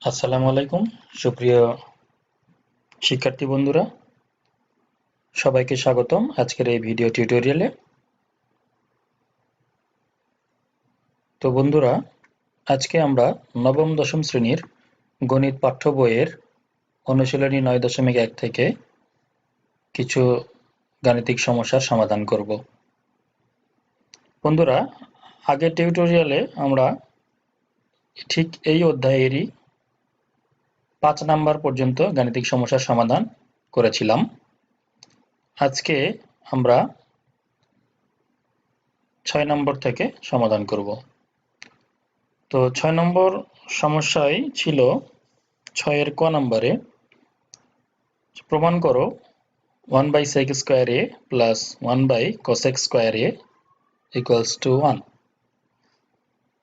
আসসালামু আলাইকুম সুপ্রিয় শিক্ষার্থী বন্ধুরা, সবাইকে স্বাগতম আজকের এই ভিডিও টিউটোরিয়ালে। তো বন্ধুরা, আজকে আমরা নবম দশম শ্রেণীর গণিত পাঠ্য বইয়ের অনুশীলনী 9.1 থেকে কিছু গাণিতিক সমস্যার সমাধান করব। বন্ধুরা, আগের টিউটোরিয়ালে আমরা ঠিক এই অধ্যায়েরই 5 নাম্বার পর্যন্ত গাণিতিক সমস্যার সমাধান করেছিলাম। আজকে আমরা 6 নম্বর থেকে সমাধান করব। তো 6 নম্বর সমস্যায় ছিল 6 ক নম্বরে প্রমাণ করো 1/sec square a plus 1/cosec square a equals to 1।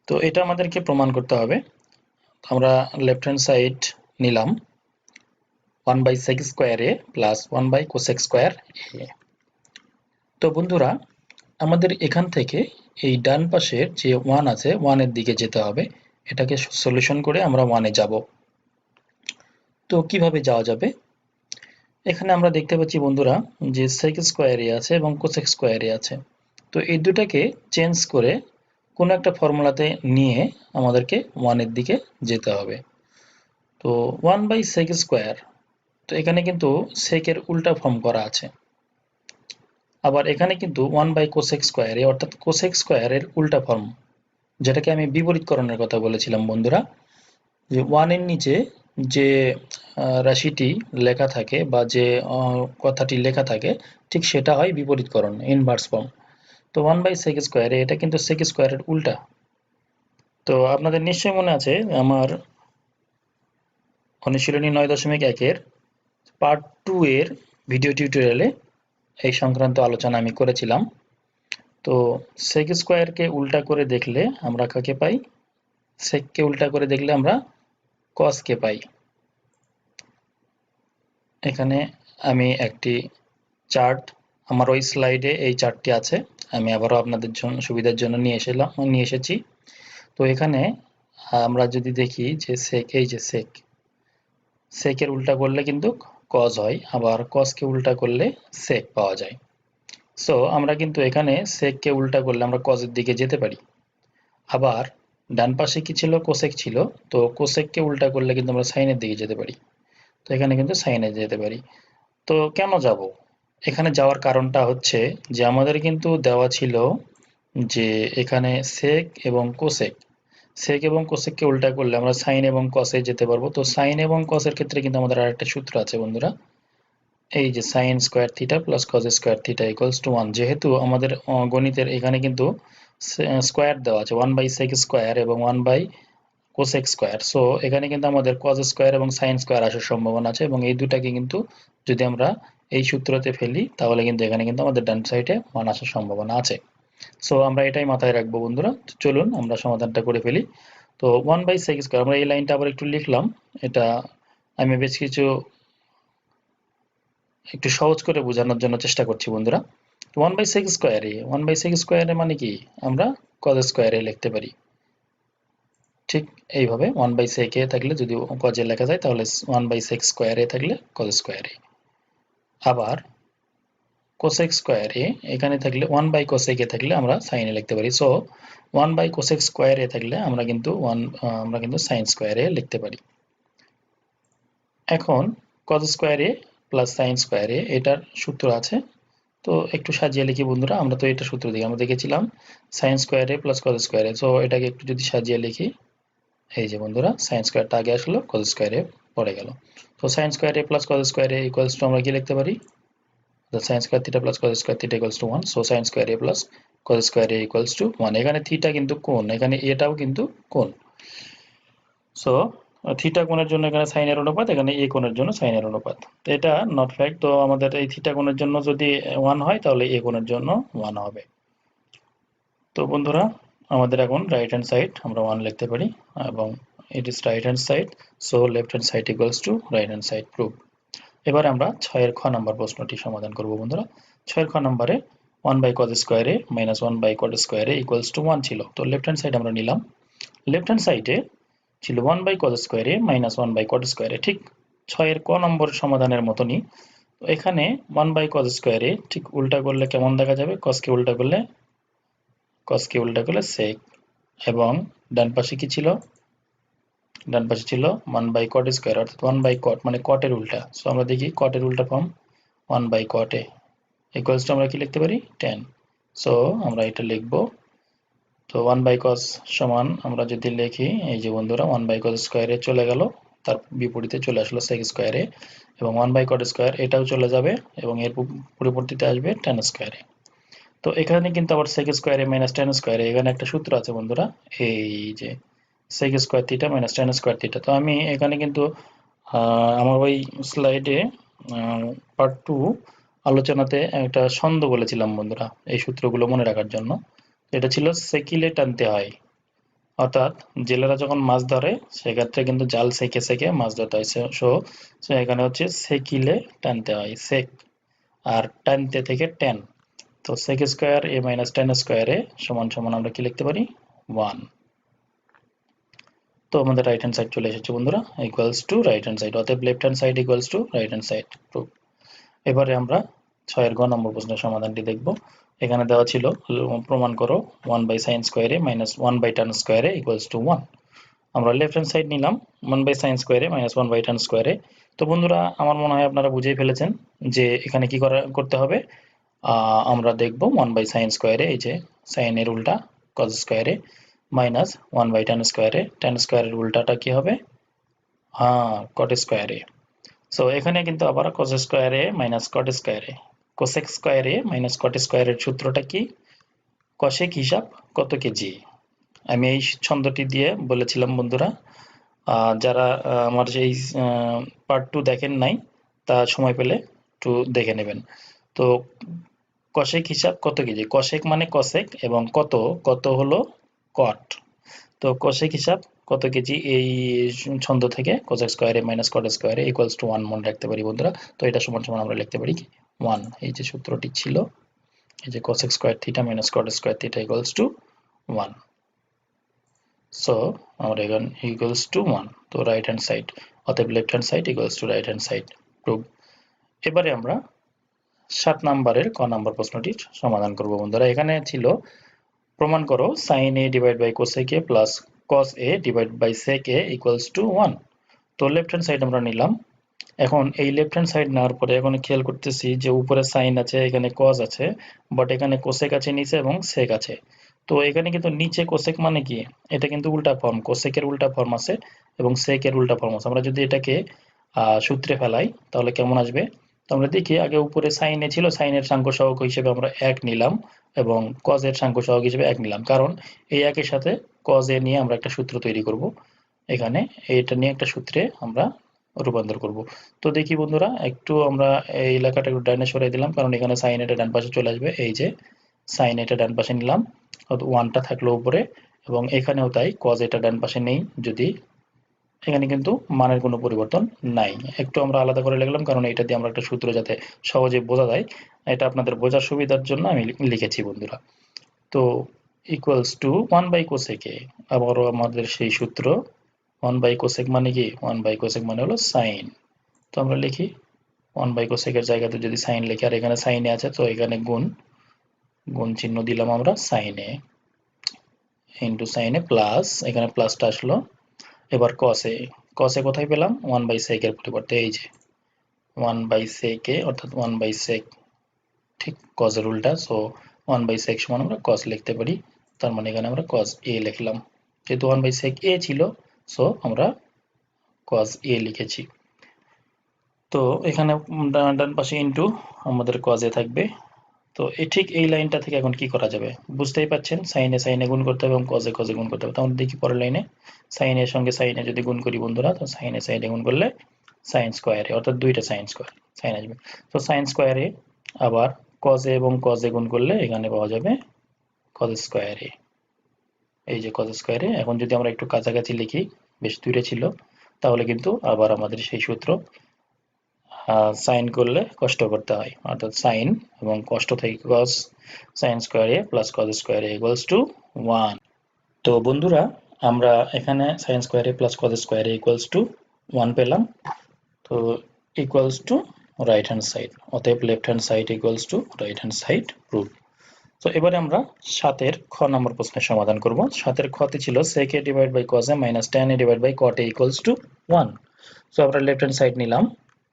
তো এটা আমাদেরকে প্রমাণ করতে হবে। আমরা লেফট হ্যান্ড সাইড নিলাম 1/sec square a plus 1/cosec square a। তো বন্ধুরা, আমাদের এখান থেকে এই ডান পাশের যে 1 আছে 1 এর দিকে যেতে হবে। এটাকে সলিউশন করে আমরা 1 এ যাব। তো কিভাবে যাওয়া যাবে? এখানে আমরা দেখতে পাচ্ছি বন্ধুরা যে sec স্কয়ার a আছে এবং cosec স্কয়ার a আছে। তো এই দুটাকে চেঞ্জ করে কোন একটা ফর্মুলাতে নিয়ে আমাদেরকে 1 এর দিকে যেতে হবে। তো 1/sec স্কয়ার, তো এখানে কিন্তু sec এর উল্টা ফর্ম করা আছে। আবার এখানে কিন্তু 1/cosec স্কয়ার a অর্থাৎ cosec স্কয়ার এর উল্টা ফর্ম, যেটাকে আমি বিপরীতকরণের কথা বলেছিলাম বন্ধুরা, যে 1 এর নিচে যে রাশিটি লেখা থাকে বা যে কথাটি লেখা থাকে ঠিক সেটা হয় বিপরীতকরণ, ইনভার্স ফর্ম। তো 1/sec স্কয়ার এটা কিন্তু sec স্কয়ারের উল্টা। তো আপনাদের নিশ্চয়ই মনে আছে আমার অনুশীলনী 9.1 এর পার্ট 2 এর ভিডিও টিউটোরিয়ালে এই সংক্রান্ত আলোচনা আমি করেছিলাম। তো sec স্কয়ারকে উল্টা করে দেখলে আমরা কাকে পাই? sec কে উল্টা করে দেখলে আমরা cos কে পাই। এখানে আমি একটি চার্ট, আমার ওই স্লাইডে এই চার্টটি আছে, আমি আবারও আপনাদের জন্য সুবিধার জন্য নিয়ে এসেছি। তো এখানে আমরা যদি দেখি যে sec, এই যে sec এর উল্টা করলে কিন্তু cos হয়, আবার cos কে উল্টা করলে sec পাওয়া যায়। সো আমরা কিন্তু এখানে sec কে উল্টা করলে আমরা cos এর দিকে যেতে পারি। আবার ডান পাশে কি ছিল? cosec ছিল। তো cosec কে উল্টা করলে কিন্তু আমরা sin এর দিকে যেতে পারি। তো এখানে কিন্তু sin এ যেতে পারি। তো কেন যাব? এখানে যাওয়ার কারণটা হচ্ছে যে আমাদের কিন্তু দেওয়া ছিল যে এখানে sec এবং cosec, sec এবং cosec কে উল্টা করলে আমরা sin এবং cos এ যেতে পারবো। তো sin এবং cos এর ক্ষেত্রে কিন্তু আমাদের আরেকটা সূত্র আছে বন্ধুরা, এই যে sin square theta plus cos square theta equals to 1। যেহেতু আমাদের গণিতের এখানে কিন্তু স্কয়ার দেওয়া আছে 1/sec স্কয়ার এবং 1/cosec স্কয়ার। সো এখানে কিন্তু আমাদের cos স্কয়ার এবং sin স্কয়ার আসার সম্ভাবনা আছে, এবং এই দুটাকে কিন্তু যদি আমরা এই সূত্রতে ফেলি তাহলে কিন্তু এখানে কিন্তু আমাদের ডান সাইডে মান আসার সম্ভাবনা আছে। সো আমরা এটাই মাথায় রাখবো বন্ধুরা। চলুন আমরা সমাধানটা করে ফেলি। তো 1/sec স্কয়ার, আমরা এই লাইনটা আবার একটু লিখলাম। এটা আমি বেশ কিছু একটু সহজ করে বোঝানোর জন্য চেষ্টা করছি বন্ধুরা। 1/sec স্কয়ার এ, 1/sec স্কয়ার এর মানে কি? আমরা cos স্কয়ার এ লিখতে পারি। ঠিক এইভাবে 1/sec এ থাকলে যদি cos এ লেখা যায় তাহলে 1/sec স্কয়ার এ থাকলে cos স্কয়ার এ। আবার cosec স্কয়ার এ এখানে থাকলে 1/cosec এ থাকলে আমরা sin এ লিখতে পারি। সো 1/cosec স্কয়ার এ থাকলে আমরা কিন্তু sin স্কয়ার এ লিখতে পারি। এখন cos স্কয়ার এ প্লাস sin স্কয়ার এ এটার সূত্র আছে। তো একটু সাজিয়ে লিখি বন্ধুরা, আমরা তো এটা সূত্র দিয়ে আমরা দেখেছিলাম sin স্কয়ার এ প্লাস cos স্কয়ার এ। সো এটাকে একটু যদি সাজিয়ে লিখি, এই যে বন্ধুরা sin স্কয়ারটা আগে আসলো, cos স্কয়ার এ পড়ে গেল। তো sin square A plus cos square A equals to আমরা কি লিখতে পারি? The sin square theta plus cos square theta equals to 1। So sin square A plus cos square A equals to 1। এখানে theta কিন্তু কোণ, এখানে এটাও কিন্তু কোণ। সো থিটা কোণের জন্য এখানে sin এর অনুপাত, এখানে a কোণের জন্য sin এর অনুপাত। তো এটা নট ফ্যাক্ট। তো আমাদের এই থিটা কোণের জন্য যদি 1 হয় তাহলে a কোণের জন্য 1 হবে। তো বন্ধুরা, আমাদের এখন রাইট হ্যান্ড সাইড আমরা 1 লিখতে পারি, এবং it is right hand side. So left hand side equals to right hand side prove. এবার আমরা 6 এর খ নম্বর প্রশ্নটি সমাধান করব বন্ধুরা। 6 এর খ নম্বরে 1/cos square a minus 1/cot square a equals to 1 ছিল। তো লেফট হ্যান্ড সাইড আমরা নিলাম। লেফট হ্যান্ড সাইডে ছিল 1/cos square a minus 1/cot square a, ঠিক 6 এর ক নম্বর সমাধানের মতনই। তো এখানে 1/cos স্কয়ার a ঠিক উল্টা করলে কেমন দেখা যাবে, cos কে উল্টা করলে sec, এবং ডান পাশে কি ছিল, ডান পাশে ছিল 1/cot স্কয়ার অর্থাৎ 1/cot মানে cot এর উল্টা। সো আমরা দেখি cot এর উল্টা form 1/cot a equals two আমরা কি লিখতে পারি tan। সো আমরা এটা লিখব। তো 1/cos সমান আমরা যদি লিখি এই যে বন্ধুরা 1/cos স্কয়ার এ চলে গেল, তার বিপরীতে চলে আসলো sec স্কয়ার এ, এবং 1/cot স্কয়ার এটাও চলে যাবে এবং এর পরিবর্তিতে আসবে tan স্কয়ার এ। তো এখানে কিন্তু আবার sec স্কয়ার এ মাইনাস tan স্কয়ার এ এখানে একটা সূত্র আছে বন্ধুরা, এই যে sec square theta minus tan square theta. তো আমি এখানে কিন্তু আমার ওই স্লাইডে পার্ট 2 আলোচনাতে একটা ছন্দ বলেছিলাম বন্ধুরা এই সূত্রগুলো মনে রাখার জন্য। এটা ছিল সেকিলে টানতে হয়, অর্থাৎ জেলেরা যখন মাছ ধরে সেক্ষেত্রে কিন্তু জাল সেকে সেকে মাছ ধরতে হয়। সো এখানে হচ্ছে সেকিলে টানতে হয়, সেক আর টানতে থেকে টেন। তো sec square a minus tan square a সমান সমান আমরা কি লিখতে পারি 1। তো আমাদের রাইট হ্যান্ড সাইড চলে এসেছে বন্ধুরা, equals to right hand side, অতএব left hand side equals to right hand side. এবারে আমরা 6 এর গ নম্বর প্রশ্নের সমাধানটি দেখব। এখানে দেওয়া ছিল প্রমাণ করো 1/sin square a minus 1/tan square a equals to 1। আমরা লেফট হ্যান্ড সাইড নিলাম 1/sin square a minus 1/tan square a। তো বন্ধুরা আমার মনে হয় আপনারা বুঝেই ফেলেছেন যে এখানে কি করতে হবে। আমরা দেখব 1/sin স্কয়ার a, এই যে sin এর উল্টা cos square a minus 1/tan square a, tan স্কয়ারের উল্টাটা কি হবে, cot স্কয়ার a। সো এখানে কিন্তু আবার cos square a minus cot square a, cosec square a minus cot স্কয়ারের সূত্রটা কি, cosec হিসাব কত কেজি। আমি এই ছন্দটি দিয়ে বলেছিলাম বন্ধুরা, যারা আমার এই পার্ট 2 দেখেন নাই তা সময় পেলে একটু দেখে নেবেন। তো cosec হিসাব কত কেজি, cosec মানে cosec এবং কত হলো cot। তো cosec হিসাব কত কেজি এই ছন্দ থেকে cosec square a minus cot square a equals to 1 মনে রাখতে পারি বন্ধুরা। তো এটা সমান সমান আমরা লিখতে পারি 1, এই যে সূত্রটি ছিল, এই যে cosec square theta minus cot square theta equals to 1। So আমরা এখন ইকুয়ালস টু 1। তো রাইট হ্যান্ড সাইড, অতএব left hand side equals to right hand side prove. এবারে আমরা 7 নম্বরের ক নম্বর প্রশ্নটির সমাধান করব বন্ধুরা। এখানে ছিল প্রমাণ করো sin a divide by cosec a plus cos a divide by sec a equals to 1। তো লেফট হ্যান্ড সাইড আমরা নিলাম। এখন এই লেফট হ্যান্ড সাইড নেওয়ার পরে এখন খেয়াল করতেছি যে উপরে sin আছে, এখানে cos আছে, বাট এখানে cosec আছে নিচে এবং sec আছে। তো এখানে কিন্তু নিচে cosec মানে কি, এটা কিন্তু উল্টা ফর্ম, cosec এর উল্টা ফর্ম আছে এবং sec এর উল্টা ফর্ম আছে। আমরা যদি এটাকে সূত্রে ফেলাই তাহলে কেমন আসবে, তো আমরা দেখি আগে উপরে sin এ ছিল, sin এর সাংখ্য সহগ হিসেবে আমরা 1 নিলাম এবং cos এর সাংখ্য সহগ হিসেবে 1 নিলাম, কারণ এই একের সাথে cos এ নিয়ে আমরা একটা সূত্র তৈরি করব, এখানে এটা নিয়ে একটা সূত্রে আমরা রূপান্তর করব। তো দেখি বন্ধুরা একটু আমরা এই এলাকাটা একটু ডাইনে সরিয়ে দিলাম, কারণ এখানে sin এটা ডান পাশে চলে আসবে, এই যে sin এটা ডান পাশে নিলাম, অর্থাৎ 1টা থাকলো উপরে, এবং এখানেও তাই cos এটা ডান পাশে নেই, যদি এখানে কিন্তু মানের কোনো পরিবর্তন নাই। একটু আমরা আলাদা করে লিখলাম কারণ এটা দিয়ে আমরা একটা সূত্র যাতে সহজে বোঝা যায়, এটা আপনাদের বোঝার সুবিধার জন্য আমি লিখেছি বন্ধুরা। তো ইকুয়ালস টু 1/cosec a, আবারও আমাদের সেই সূত্র 1/cosec মানে কি, 1/cosec মানে হলো sin। তো আমরা লিখি 1/cosec এর জায়গাতে যদি sin লিখি, আর এখানে sin এ আছে তো এখানে গুণ চিহ্ন দিলাম আমরা sin a into sin a plus, এখানে প্লাসটা আসলো। এবার cos a কোথায় পেলাম, 1/sec এর পরিবর্তে এই যে 1/sec a অর্থাৎ 1/sec, ঠিক cos এর উল্টা। সো 1/sec সমান আমরা cos লিখতে পারি, তার মানে এখানে আমরা cos a লিখলাম, যেহেতু 1/sec a ছিল সো আমরা cos a লিখেছি। তো এখানে ডান পাশে ইন্টু আমাদের cos a থাকবে। তো ঠিক এই লাইনটা থেকে এখন কি করা যাবে, বুঝতেই পাচ্ছেন sin এ গুণ করতে হবে এবং cos এ গুণ করতে হবে। তাহলে দেখি পরের লাইনে sin এর সঙ্গে sin এ যদি গুণ করি বন্ধুরা, তো sin এ গুণ করলে sin স্কয়ার এ, অর্থাৎ দুইটা sin স্কয়ার sin আসবে। তো sin স্কয়ার এ আবার cos এ এবং cos এ গুণ করলে এখানে পাওয়া যাবে cos স্কয়ার এ, এই যে cos স্কয়ার এ। এখন যদি আমরা একটু কাছাকাছি লিখি, বেশ দূরে ছিল, তাহলে কিন্তু আবার আমাদের সেই সূত্র, সাইন করলে কষ্ট করতে হয়, অর্থাৎ সাইন এবং কষ্ট থেকে cos sin square a plus cos square a equals to 1। তো বন্ধুরা আমরা এখানে sin square a plus cos square a equals to 1 পেলাম, তো equals to right hand side, অতএব left hand side equals to right hand side prove. তো এবারে আমরা 7 এর খ নম্বর প্রশ্নের সমাধান করব। 7 এর খতে ছিল sec a divide by cos a minus tan a divide by cot a equals to 1। So আমরা লেফট হ্যান্ড সাইড নিলাম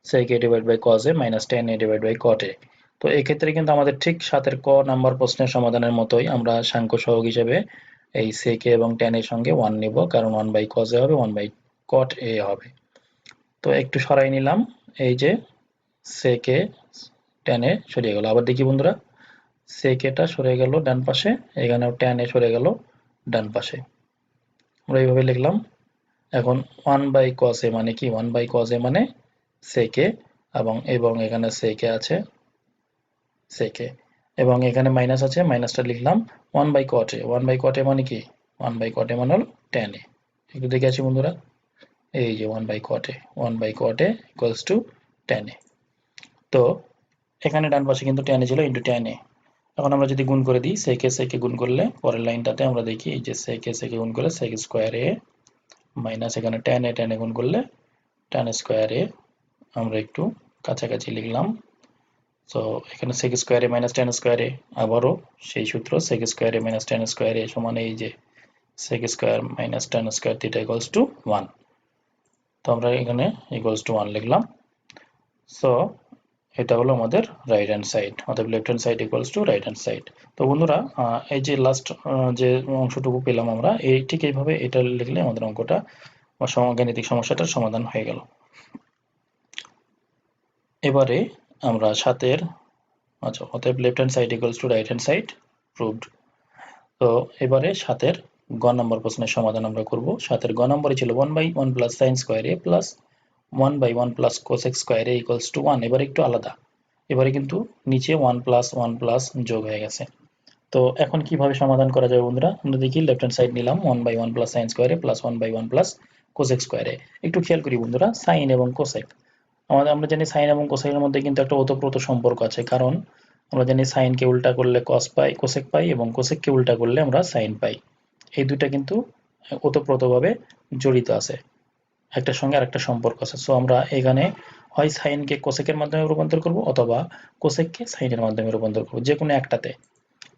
sec a divide by cos a minus tan a divide by cot a। তো এই ক্ষেত্রে কিন্তু আমাদের ঠিক 7 এর ক নাম্বার প্রশ্নের সমাধানের মতোই আমরা সাংখ্য সহগ হিসেবে এই sec a এবং tan এর সঙ্গে 1 নিব, কারণ 1 বাই cos a হবে, 1 বাই cot a হবে। তো একটু সরাই নিলাম, এই যে sec a tan a সরিয়ে গেল। আবার দেখি বন্ধুরা, sec a টা সরে গেল ডান পাশে, এখানেও tan a সরে গেল ডান পাশে। আমরা এইভাবে লিখলাম। এখন 1 বাই cos a মানে কি? 1 বাই cos a মানে sec a, এবং এখানে sec a আছে, sec a, এবং এখানে মাইনাস আছে, মাইনাসটা লিখলাম 1 by cot a। 1 by cot a মানে কি? 1 বাই cot a মানে হলো tan a। একটু দেখে আসি বন্ধুরা, এই যে 1 by cot a, 1 by cot a equals to tan a। তো এখানে ডান পাশে কিন্তু tan a ছিল, ইন্টু tan a। এখন আমরা যদি গুণ করে দিই, sec a গুণ করলে পরের লাইনটাতে আমরা দেখি, এই যে sec a গুণ করলে sec স্কয়ার a মাইনাস এখানে tan a গুণ করলে tan স্কয়ার a। আমরা একটু কাছাকাছি লিখলাম। সো এখানে sec square a minus tan square a, আবারও সেই সূত্র sec square a minus tan square a সমান এই যে sec square minus tan square theta equals to 1। তো আমরা এখানে ইকুয়ালস টু 1 লিখলাম। সো এটা হলো আমাদের রাইট হ্যান্ড সাইড, অর্থাৎ left hand side equals to right hand side. তো বন্ধুরা, এই যে লাস্ট যে অংশটুকু পেলাম আমরা, এই ঠিক এইভাবে এটা লিখলে আমাদের অঙ্কটা বা গাণিতিক সমস্যাটার সমাধান হয়ে গেল। এবারে আমরা 7 এর, আচ্ছা, অতএব left hand side equals to right hand side proved. তো এবারে 7 এর গ নম্বর প্রশ্নের সমাধান আমরা করব। 7 এর গ নম্বরে ছিল 1 by 1 plus sine square a plus 1 by 1 plus cosec square a equals to 1। এবারে একটু আলাদা, এবারে কিন্তু নিচে 1 প্লাস 1 প্লাস যোগ হয়ে গেছে। তো এখন কিভাবে সমাধান করা যাবে বন্ধুরা? আমরা দেখি, লেফট হ্যান্ড সাইড নিলাম 1 by 1 plus sine square a plus 1 by 1 plus cosec square a। একটু খেয়াল করি বন্ধুরা, সাইন এবং কোসেক, আমরা জানি সাইন এবং কোসেকের মধ্যে কিন্তু একটা ওতপ্রোত সম্পর্ক আছে, কারণ আমরা জানি সাইনকে উল্টা করলে কস পাই, কোসেক পাই, এবং কোসেককে উল্টা করলে আমরা সাইন পাই। এই দুইটা কিন্তু ওতপ্রোতভাবে জড়িত আছে, একটার সঙ্গে আরেকটা সম্পর্ক আছে। সো আমরা এখানে হয় সাইনকে কোসেকের মাধ্যমে রূপান্তর করব, অথবা কোসেককে সাইনের মাধ্যমে রূপান্তর করব, যে কোনো একটাতে।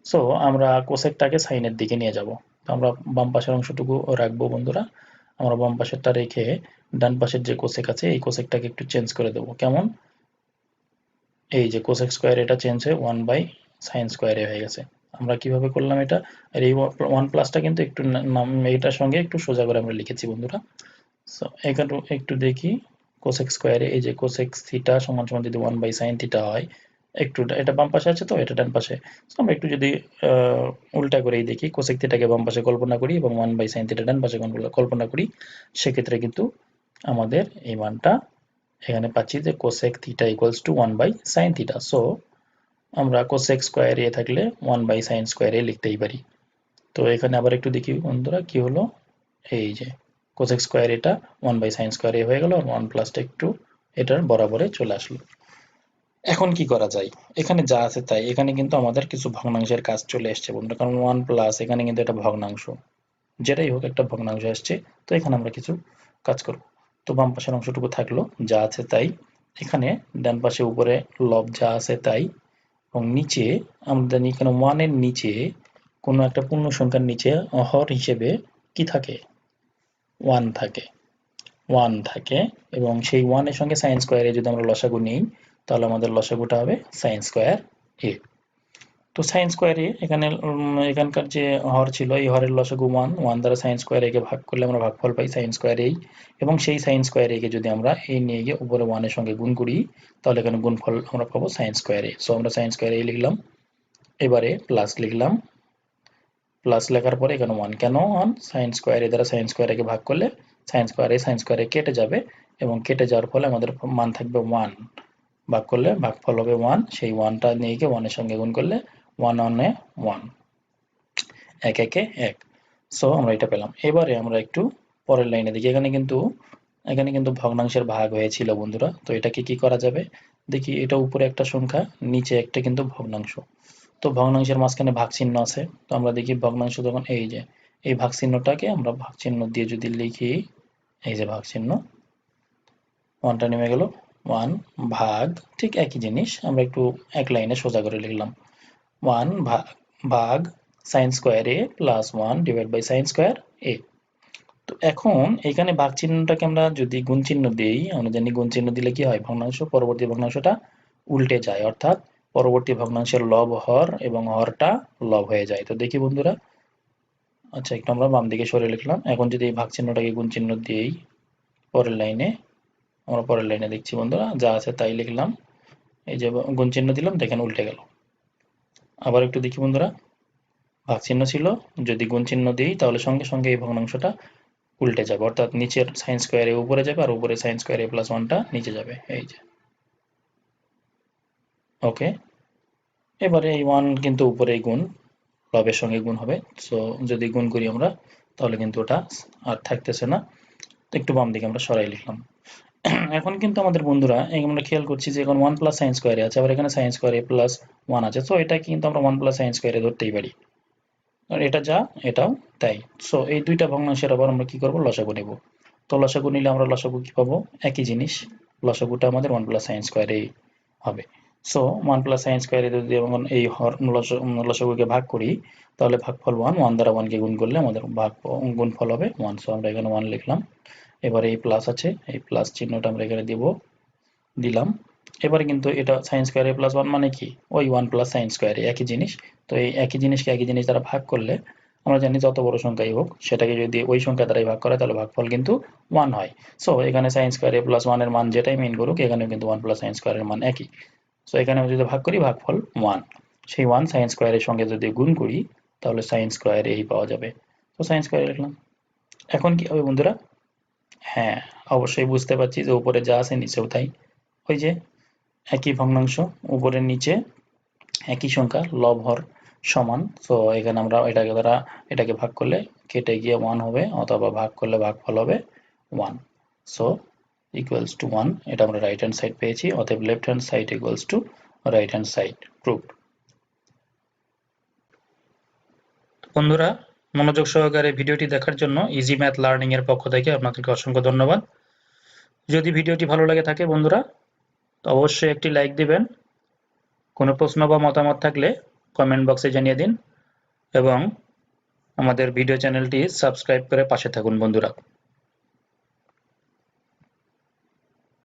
সো আমরা কোসেকটাকে সাইনের দিকে নিয়ে যাব। তো আমরা বাম পাশের অংশটুকু রাখবো বন্ধুরা। আমরা বাম পাশেরটা রেখে ডান পাশের যে কোসেক আছে এই কোসেকটাকে একটু চেঞ্জ করে দেবো। কেমন? এই যে কোসেক স্কয়ার এটা চেঞ্জ হয়ে 1 বাই সাইন স্কয়ার হয়ে গেছে। আমরা কিভাবে করলাম এটা? আর এই 1 প্লাসটা কিন্তু একটু এইটার সঙ্গে একটু সোজা করে আমরা লিখেছি বন্ধুরা। সো এখানে একটু দেখি, কোসেক স্কয়ারে এই যে কোসেক থিটা সমান সমান যদি 1 বাই সাইন থিটা হয়, একটু এটা বাম পাশে আছে তো এটা ডান পাশে। সো আমরা একটু যদি উল্টা করেই দেখি, কোসেক থিটাকে বাম পাশে কল্পনা করি এবং 1 বাই সাইন থিটা ডান পাশে কল্পনা করি, সেক্ষেত্রে কিন্তু আমাদের এই মানটা এখানে পাচ্ছি যে cosec theta equals to 1 by sine theta. So আমরা কোসেক স্কয়ার এ থাকলে 1 বাই সাইন স্কয়ার এ লিখতেই পারি। তো এখানে আবার একটু দেখি বন্ধুরা কি হলো, এই যে কোসেক স্কয়ার এটা 1 বাই সাইন স্কয়ার এ হয়ে গেল, আর 1 প্লাসটা একটু এটার বরাবরে চলে আসলো। এখন কি করা যায়? এখানে যা আছে তাই, এখানে কিন্তু আমাদের কিছু ভগ্নাংশের কাজ চলে এসছে বন্ধুরা, কারণ 1 প্লাস এখানে কিন্তু এটা ভগ্নাংশ, যেটাই হোক একটা ভগ্নাংশ আসছে। তো এখানে আমরা কিছু কাজ করব। তো বাম পাশের অংশটুকু থাকলো যা আছে তাই, এখানে ডান পাশে উপরে লব যা আছে তাই, এবং নিচে আমরা জানি এখানে 1 এর নিচে কোনো একটা পূর্ণ সংখ্যার নিচে হর হিসেবে কি থাকে? 1 থাকে, 1 থাকে, এবং সেই 1 এর সঙ্গে সাইন স্কয়ার এ যদি আমরা লসাগু নিই, তাহলে আমাদের লসাগুটা হবে সাইন স্কয়ার এ। তো সাইন স্কয়ার এ এখানকার যে হর ছিল, এই হরের লসাগু 1, 1 দ্বারা সাইন স্কয়ার এ কে ভাগ করলে আমরা ভাগফল পাই সাইন স্কয়ার এ, এবং সেই সাইন স্কয়ার এ কে যদি আমরা এই নিয়ে গিয়ে উপরে 1 এর সঙ্গে গুণ করি, তাহলে এখানে গুণফল আমরা পাবো সাইন স্কয়ার এ। সো আমরা সাইন স্কয়ার এ লিখলাম, এবারে প্লাস লিখলাম, প্লাস লেখার পরে এখানে 1, কেন 1? সাইন স্কয়ার এ দ্বারা সাইন স্কয়ার এ কে ভাগ করলে সাইন স্কয়ার এ কেটে যাবে, এবং কেটে যাওয়ার ফলে আমাদের মান থাকবে 1, ভাগ করলে ভাগফল হবে 1, সেই 1টা নিয়ে গিয়ে 1 এর সঙ্গে গুণ করলে 1 1 এ 1, 1 1 এ 1। সো আমরা এটা পেলাম। এবারে আমরা একটু পরের লাইনে দেখি, এখানে কিন্তু ভগ্নাংশের ভাগ হয়েছিল বন্ধুরা। তো এটাকে কি করা যাবে দেখি, এটা উপরে একটা সংখ্যা, নিচে একটা কিন্তু ভগ্নাংশ। তো ভগ্নাংশের মাঝখানে ভাগ চিহ্ন আছে। তো আমরা দেখি ভগ্নাংশ যখন এই ভাগ চিহ্নটাকে আমরা ভাগ চিহ্ন দিয়ে যদি লিখি, এই যে ভাগ চিহ্ন, 1টা নেমে গেল, 1 ভাগ, ঠিক একই জিনিস আমরা একটু এক লাইনে সোজা করে লিখলাম, 1 ভাগ sin square a plus 1 divide by sin square a। তো এখন এখানে ভাগ চিহ্নটাকে আমরা যদি গুণ চিহ্ন দেই, আমরা জানি গুণ চিহ্ন দিলে কি হয়, ভগ্নাংশ পরবর্তী ভগ্নাংশটা উল্টে যায়, অর্থাৎ পরবর্তী ভগ্নাংশের লব হর এবং হরটা লব হয়ে যায়। তো দেখি বন্ধুরা, আচ্ছা একটু আমরা বাম দিকে সরে লিখলাম। এখন যদি এই ভাগ চিহ্নটাকে গুণ চিহ্ন দিই পরের লাইনে, আমরা পরের লাইনে দেখছি বন্ধুরা যা আছে তাই লিখলাম, এই যে গুণ চিহ্ন দিলাম, দেখেন উল্টে গেল। আবার একটু দেখি বন্ধুরা, ভাগ চিহ্ন ছিল, যদি গুণ চিহ্ন দিই তাহলে সঙ্গে সঙ্গে এই ভগ্নাংশটা উল্টে যাবে, অর্থাৎ নিচের sin স্কয়ার a উপরে যাবে আর উপরে sin স্কয়ার a প্লাস 1টা নিচে যাবে, এই যে। ওকে, এবারে এই 1 কিন্তু উপরেই গুণ, লবের সঙ্গে গুণ হবে, সো যদি গুণ করি আমরা তাহলে কিন্তু ওটা আর থাকতেছে না। তো একটু বাম দিকে আমরা সরাই লিখলাম। এখন কিন্তু আমাদের বন্ধুরা আমরা খেয়াল করছি যে এখন 1 প্লাস সাইন স্কয়ার আছে, আবার এখানে সাইন স্কয়ার a প্লাস 1 আছে, সো এটা কিন্তু আমরা 1 প্লাস সাইন স্কয়ার a ধরতেই পারি, আর এটা যা এটাও তাই। সো এই দুইটা ভগ্নাংশের আবার আমরা কি করব, লসাগু নেব। তো লসাগু নিলে আমরা লসাগু কি পাবো, একই জিনিস, লসাগুটা আমাদের 1 প্লাস সাইন স্কয়ার a হবে। So 1 plus sine square a যদি আমরা এই লসাগুকে ভাগ করি তাহলে ভাগফল 1 দ্বারা 1 কে গুণ করলে আমাদের গুণফল হবে 1। সো আমরা এখানে 1 লিখলাম। এবারে এই প্লাস আছে, এই প্লাস চিহ্নটা আমরা এখানে দিলাম। এবারে কিন্তু এটা সাইন স্কয়ার a প্লাস 1 মানে কি, ওই 1 প্লাস সাইন স্কয়ার a, একই জিনিস। তো এই একই জিনিসকে একই জিনিস দ্বারা ভাগ করলে আমরা জানি যত বড় সংখ্যাই হোক সেটাকে যদি ওই সংখ্যা দ্বারাই ভাগ করে তাহলে ভাগফল কিন্তু 1 হয়। সো এখানে সাইন স্কয়ার a প্লাস 1 এর মান যেটাই মিন করুক, এখানেও কিন্তু 1 প্লাস সাইন স্কয়ার এর মান একই। সো এখানে যদি ভাগ করি ভাগফল 1, সেই 1 সাইন স্কয়ার এর সঙ্গে যদি গুণ করি তাহলে সাইন স্কয়ার a পাওয়া যাবে। তো সাইন স্কয়ার লিখলাম। এখন কি হবে বন্ধুরা, হ্যাঁ অবশ্যই বুঝতে পারছি যে উপরে যা আছে নিচেও তাই, ওই যে একই ভগ্নাংশ, উপরে নিচে একই সংখ্যা, লব হর সমান। সো এখানে আমরা এটাকে ভাগ করলে কেটে গিয়ে 1 হবে, অথবা ভাগ করলে ভাগফল হবে 1। সো ইকুয়ালস টু 1, এটা আমরা রাইট হ্যান্ড সাইড পেয়েছি, অতএব left hand side equals to right hand side, proved. বন্ধুরা মনোযোগ সহকারে ভিডিওটি দেখার জন্য ইজি ম্যাথ লার্নিং এর পক্ষ থেকে আপনাদেরকে অসংখ্য ধন্যবাদ। যদি ভিডিওটি ভালো লাগে থাকে বন্ধুরা তো অবশ্যই একটি লাইক দিবেন, কোনো প্রশ্ন বা মতামত থাকলে কমেন্ট বক্সে জানিয়ে দিন এবং আমাদের ভিডিও চ্যানেলটি সাবস্ক্রাইব করে পাশে থাকুন বন্ধুরা।